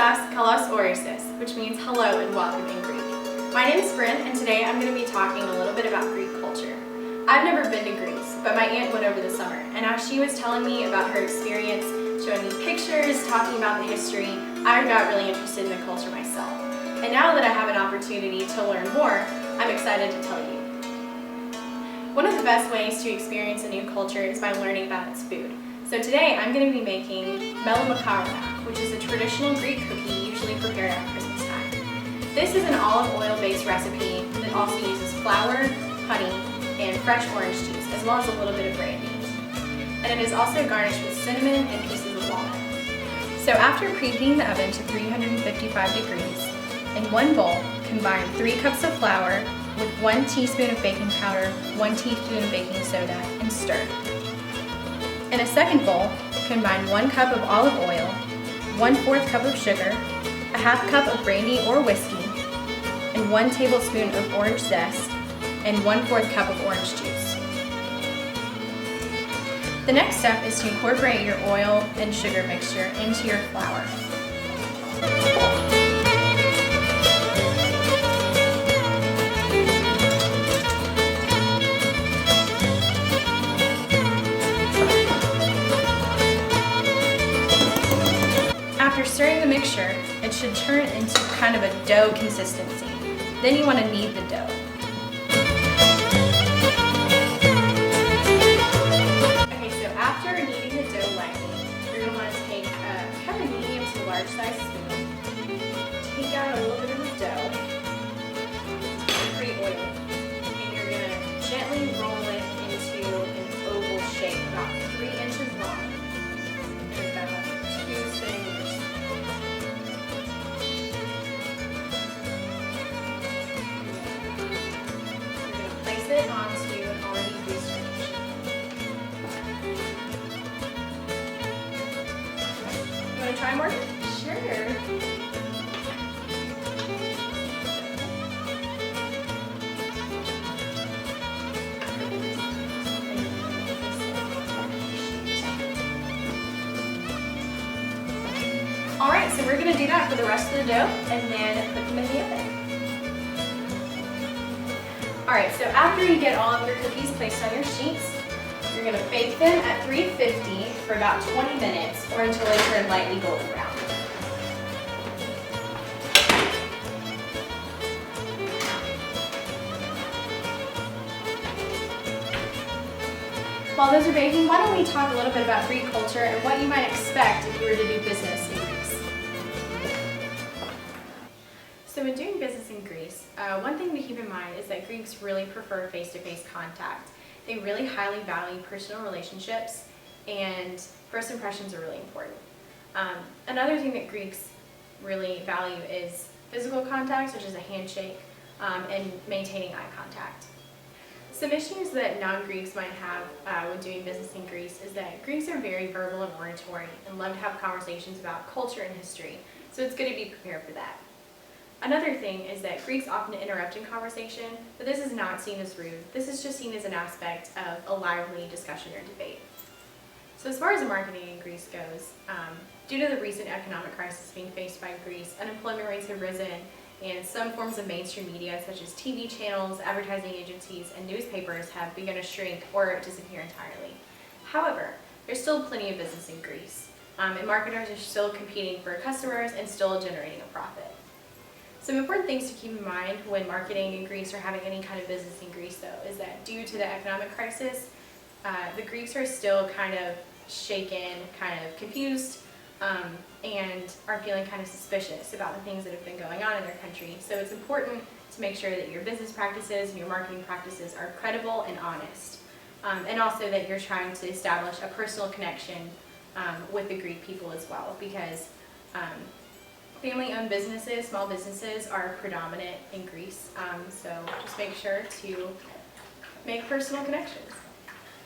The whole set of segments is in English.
Yasas kalos orisis, which means hello and welcome in Greek. My name is Bryn, and today I'm going to be talking a little bit about Greek culture. I've never been to Greece, but my aunt went over the summer, and as she was telling me about her experience, showing me pictures, talking about the history, I got really interested in the culture myself. And now that I have an opportunity to learn more, I'm excited to tell you. One of the best ways to experience a new culture is by learning about its food. So today I'm going to be making Melomakarona, which is a traditional Greek cookie usually prepared at Christmas time. This is an olive oil based recipe that also uses flour, honey, and fresh orange juice, as well as a little bit of brandy. And it is also garnished with cinnamon and pieces of walnut. So after preheating the oven to 355 degrees, in one bowl, combine 3 cups of flour with 1 teaspoon of baking powder, 1 teaspoon of baking soda, and stir. In a second bowl, combine 1 cup of olive oil, 1/4 cup of sugar, a half cup of brandy or whiskey, and 1 tablespoon of orange zest, and 1/4 cup of orange juice. The next step is to incorporate your oil and sugar mixture into your flour. After stirring the mixture, it should turn into kind of a dough consistency. Then you want to knead the dough. Okay, so after kneading the dough lightly, you're going to want to take a kind of medium to large size spoon, take out a little bit of the dough, it's pretty oily, and you're going to gently roll it into an oval shape, about 3 inches long, and about 2 centimeters. It onto an already greased dish. You want to try more? Sure. Alright, so we're going to do that for the rest of the dough and then put them in the oven. Alright, so after you get all of your cookies placed on your sheets, you're going to bake them at 350 for about 20 minutes or until they turn lightly golden brown. While those are baking, why don't we talk a little bit about Greek culture and what you might expect if you were to do business in Greece. So when doing business in Greece, one thing to keep in mind is that Greeks really prefer face-to-face contact. They really highly value personal relationships, and first impressions are really important. Another thing that Greeks really value is physical contact, such as a handshake, and maintaining eye contact. Some issues that non-Greeks might have when doing business in Greece is that Greeks are very verbal and oratory and love to have conversations about culture and history, so it's good to be prepared for that. Another thing is that Greeks often interrupt in conversation, but this is not seen as rude. This is just seen as an aspect of a lively discussion or debate. So as far as marketing in Greece goes, due to the recent economic crisis being faced by Greece, unemployment rates have risen, and some forms of mainstream media such as TV channels, advertising agencies, and newspapers have begun to shrink or disappear entirely. However, there's still plenty of business in Greece, and marketers are still competing for customers and still generating a profit. Some important things to keep in mind when marketing in Greece or having any kind of business in Greece, though, is that due to the economic crisis, the Greeks are still kind of shaken, kind of confused, and are feeling kind of suspicious about the things that have been going on in their country. So it's important to make sure that your business practices and your marketing practices are credible and honest, and also that you're trying to establish a personal connection with the Greek people as well, because family-owned businesses, small businesses, are predominant in Greece, so just make sure to make personal connections.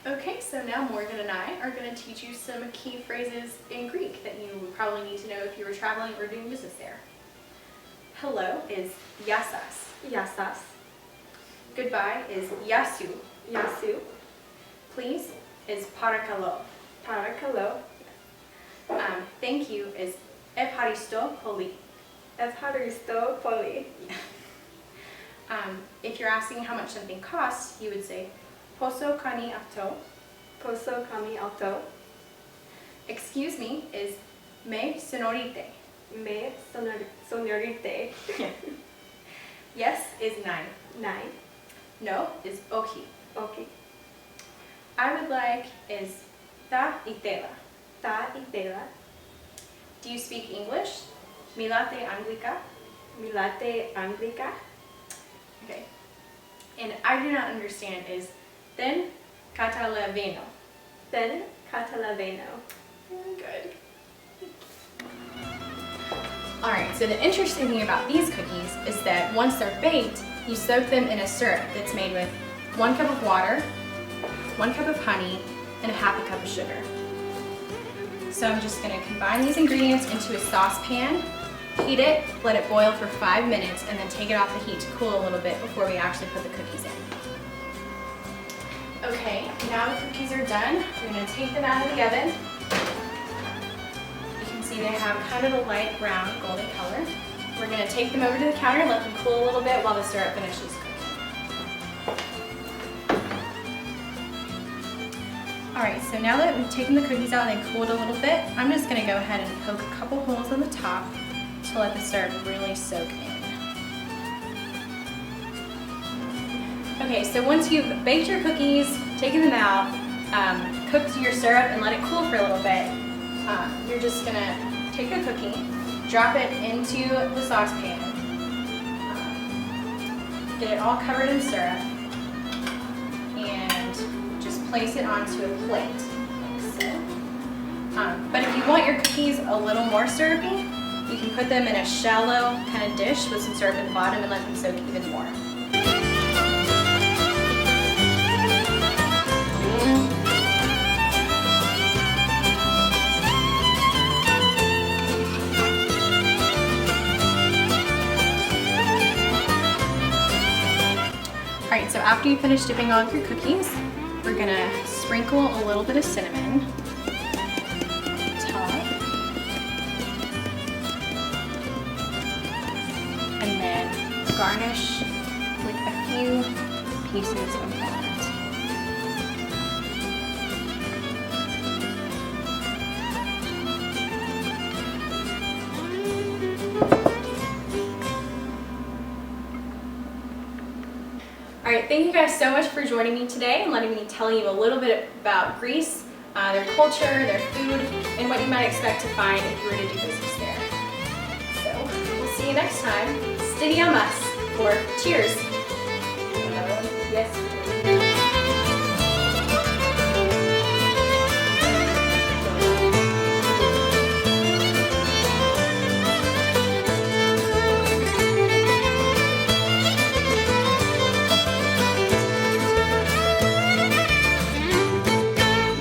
Okay, so now Morgan and I are going to teach you some key phrases in Greek that you would probably need to know if you were traveling or doing business there. Hello is yasas. Yasas. Goodbye is yasu. Yasu. Please is parakalo. Parakalo. Thank you is Evharisto poli. Evharisto poli. If you're asking how much something costs, you would say poso kani auto. Poso kami auto. Excuse me is me sonorite. Me sonorite. Yes is nine. Nine. No is oki. Okay. I would like is ta itela. Ta itela. Do you speak English? Milate anglica. Milate anglica. Okay. And I do not understand is then catalaveno. Then catalaveno. Good. Alright, so the interesting thing about these cookies is that once they're baked, you soak them in a syrup that's made with 1 cup of water, 1 cup of honey, and 1/2 cup of sugar. So I'm just going to combine these ingredients into a saucepan, heat it, let it boil for 5 minutes, and then take it off the heat to cool a little bit before we actually put the cookies in. Okay, now the cookies are done. We're going to take them out of the oven. You can see they have kind of a light brown golden color. We're going to take them over to the counter and let them cool a little bit while the syrup finishes cooking. Alright, so now that we've taken the cookies out and they cooled a little bit, I'm just going to go ahead and poke a couple holes in the top to let the syrup really soak in. Okay, so once you've baked your cookies, taken them out, cooked your syrup and let it cool for a little bit, you're just going to take a cookie, drop it into the saucepan, get it all covered in syrup, and just place it onto a plate, like so. But if you want your cookies a little more syrupy, you can put them in a shallow kind of dish with some syrup at the bottom and let them soak even more. Alright, so after you finish dipping all of your cookies, we're going to sprinkle a little bit of cinnamon on top. And then garnish with a few pieces of walnut. Alright, thank you guys so much for joining me today and letting me tell you a little bit about Greece, their culture, their food, and what you might expect to find if you were to do business there. So, we'll see you next time. Stidiamas, or cheers. Yes.